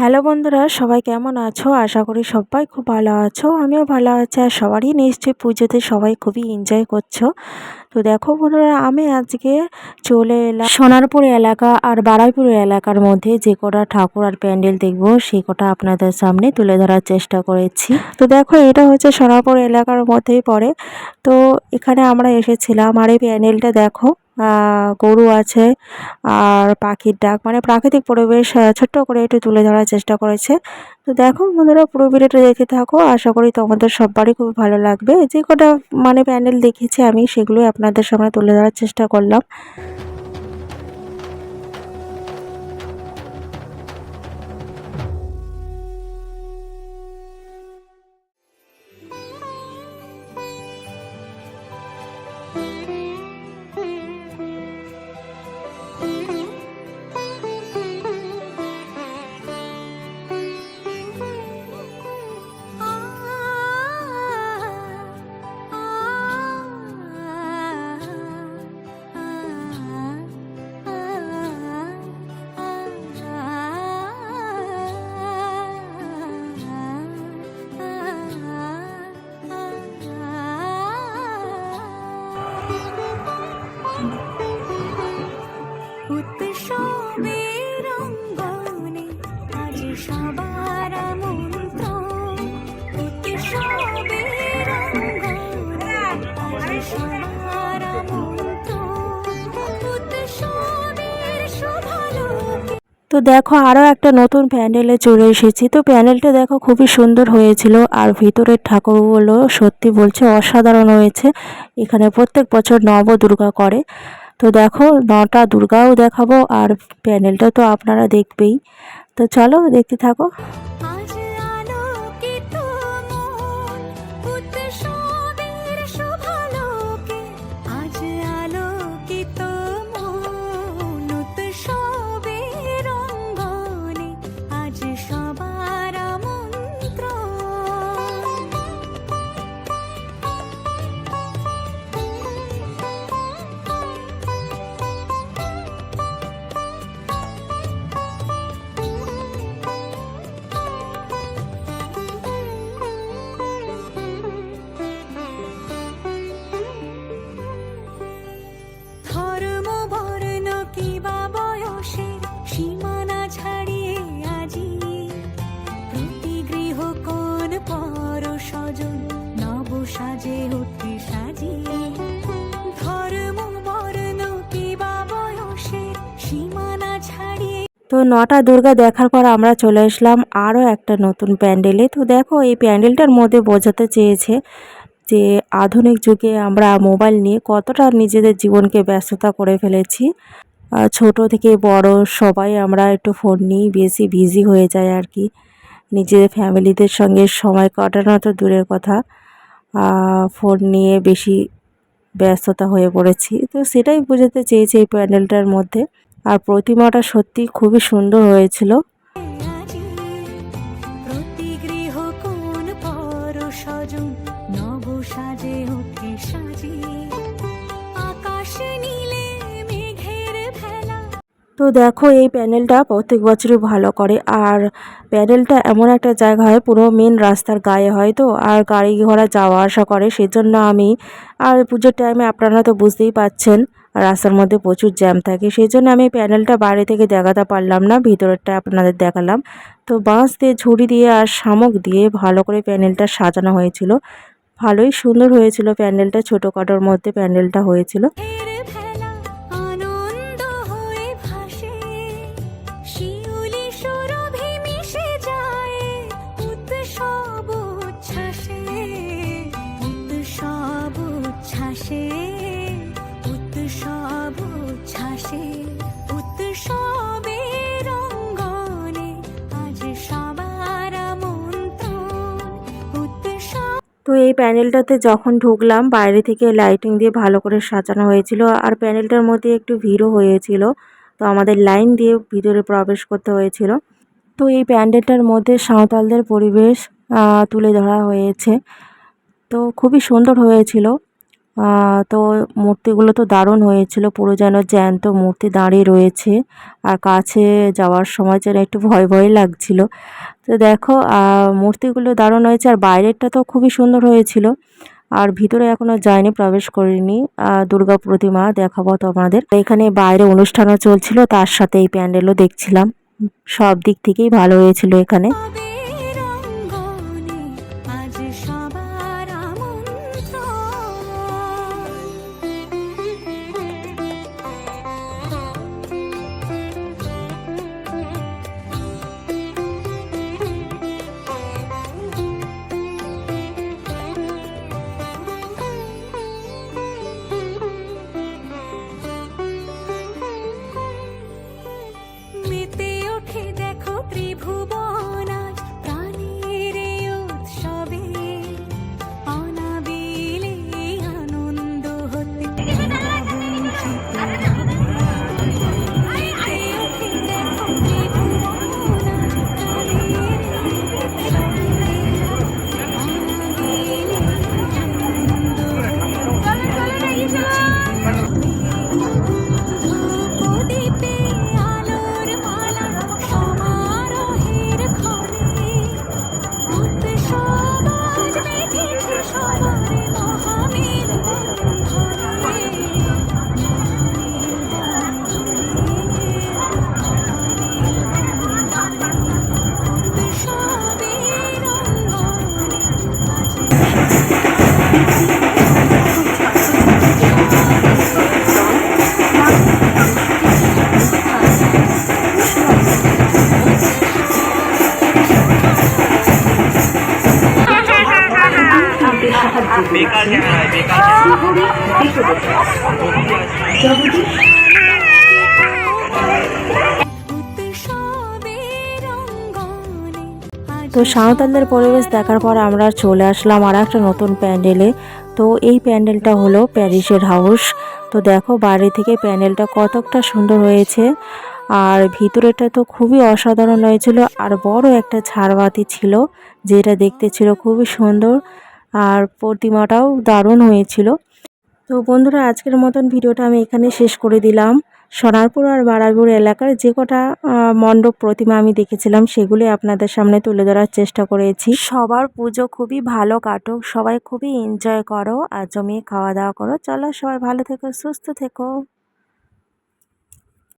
Hello বন্ধুরা, সবাই কেমন আছো? আশা করি সবাই খুব ভালো আছো। আমিও ভালো আছি। আর সবারই নিশ্চয়ই পুজোতে সবাই খুবই এনজয় করছো। তো দেখো বন্ধুরা, আমি আজকে চলে এলাম সোনারপুর এলাকা আর বারুইপুর এলাকার মধ্যে যে কটা ঠাকুর আর প্যান্ডেল দেখবো সেই কটা আপনাদের সামনে তুলে ধরার চেষ্টা করেছি। তো দেখো, এটা হচ্ছে সোনারপুর এলাকার মধ্যেই পড়ে। তো এখানে আমরা এসেছিলাম। আর এই প্যান্ডেলটা দেখো, গরু আছে আর পাখির ডাক, মানে প্রাকৃতিক পরিবেশ ছোট্ট করে একটু তুলে ধরার চেষ্টা করেছে। তো দেখো বন্ধুরা, পুরো ভিডিওটা দেখতে থাকো। আশা করি তোমাদের সবারই খুব ভালো লাগবে। যে কটা প্যান্ডেল দেখেছি আমি, সেগুলোই আপনাদের সামনে তুলে ধরার চেষ্টা করলাম। তো দেখো, আরও একটা নতুন প্যান্ডেলে চলে এসেছি। তো প্যান্ডেলটা দেখো খুবই সুন্দর হয়েছিল। আর ভিতরের ঠাকুরগুলো সত্যি বলছে অসাধারণ হয়েছে। এখানে প্রত্যেক বছর নবদুর্গা করে। তো দেখো, 9টা দুর্গাও দেখাবো আর প্যান্ডেলটা তো আপনারা দেখবেই। তো চলো দেখতে থাকো। তো 9টা দুর্গা দেখার পর আমরা চলে আসলাম আরও একটা নতুন প্যান্ডেলে। তো দেখো, এই প্যান্ডেলটার মধ্যে বোঝাতে চেয়েছে যে আধুনিক যুগে আমরা মোবাইল নিয়ে কতটা নিজেদের জীবনকে ব্যস্ততা করে ফেলেছি। ছোট থেকে বড় সবাই আমরা একটু ফোন নিয়েই বেশি বিজি হয়ে যায় আর কি। নিজেদের ফ্যামিলিদের সঙ্গে সময় কাটানো তো দূরের কথা, ফোন নিয়ে বেশি ব্যস্ততা হয়ে পড়েছি। তো সেটাই বোঝাতে চেয়েছে এই প্যান্ডেলটার মধ্যে। আর প্রতিমাটা সত্যি খুবই সুন্দর হয়েছিল। তো দেখো, এই প্যানেলটা প্রত্যেক বছরই ভালো করে। আর প্যানেলটা এমন একটা জায়গা হয়, পুরো মেন রাস্তার গায়ে হয়। তো আর গাড়ি ঘোড়া যাওয়া আসা করে, সেজন্য আমি আর পুজোর টাইমে আপনারা তো বুঝতেই পাচ্ছেন রাস্তার মধ্যে প্রচুর জ্যাম থাকে। সেই জন্য আমি প্যানেলটা বাইরে থেকে দেখাতে পারলাম না, ভিতরেরটা আপনাদের দেখালাম। তো বাঁশ দিয়ে, ঝুড়ি দিয়ে আর শামুক দিয়ে ভালো করে প্যানেলটা সাজানো হয়েছিল। ভালোই সুন্দর হয়েছিল প্যান্ডেলটা, ছোটোখাটোর মধ্যে প্যান্ডেলটা হয়েছিল। তো এই প্যানেলটাতে যখন ঢুকলাম, বাইরে থেকে লাইটিং দিয়ে ভালো করে সাজানো হয়েছিল। আর প্যানেলটার মধ্যে একটু ভিড়ও হয়েছিল, তো আমাদের লাইন দিয়ে ভিতরে প্রবেশ করতে হয়েছিল। তো এই প্যান্ডেলটার মধ্যে সাঁওতালদের পরিবেশ তুলে ধরা হয়েছে। তো খুবই সুন্দর হয়েছিল। তো মূর্তিগুলো তো দারুণ হয়েছিল, পুরো যেন জ্যান্ত মূর্তি দাঁড়িয়ে রয়েছে। আর কাছে যাওয়ার সময় যেন একটু ভয় ভয় লাগছিল। তো দেখো মূর্তিগুলো দারুণ হয়েছে, আর বাইরেরটা তো খুবই সুন্দর হয়েছিল। আর ভিতরে এখনো যায়নি, প্রবেশ করিনি। দুর্গা প্রতিমা দেখাবো তোমাদের। এখানে বাইরে অনুষ্ঠানও চলছিল, তার সাথে এই প্যান্ডেলও দেখছিলাম। সব দিক থেকেই ভালো হয়েছিল এখানে। তো সাঁওতালদের পরিবেশ দেখার পর আমরা চলে আসলাম আর একটা নতুন প্যান্ডেলে। তো এই প্যান্ডেলটা হলো প্যারিসের হাউস। তো দেখো বাইরে থেকে প্যান্ডেলটা কতটা সুন্দর হয়েছে, আর ভিতরেটা তো খুবই অসাধারণ হয়েছিল। আর বড় একটা ঝাড়বাতি ছিল, যেটা দেখতে ছিল খুবই সুন্দর, আর প্রতিমাটাও দারুণ হয়েছিল। তো বন্ধুরা, আজকের মতন ভিডিওটা আমি এখানে শেষ করে দিলাম। সোনারপুর আর বারাইপুর এলাকার যে কটা মণ্ডপ প্রতিমা আমি দেখেছিলাম, সেগুলি আপনাদের সামনে তুলে ধরার চেষ্টা করেছি। সবার পুজো খুবই ভালো কাটুক, সবাই খুবই এনজয় করো আর জমিয়ে খাওয়া দাওয়া করো। চলো সবাই ভালো থেকো, সুস্থ থেকো।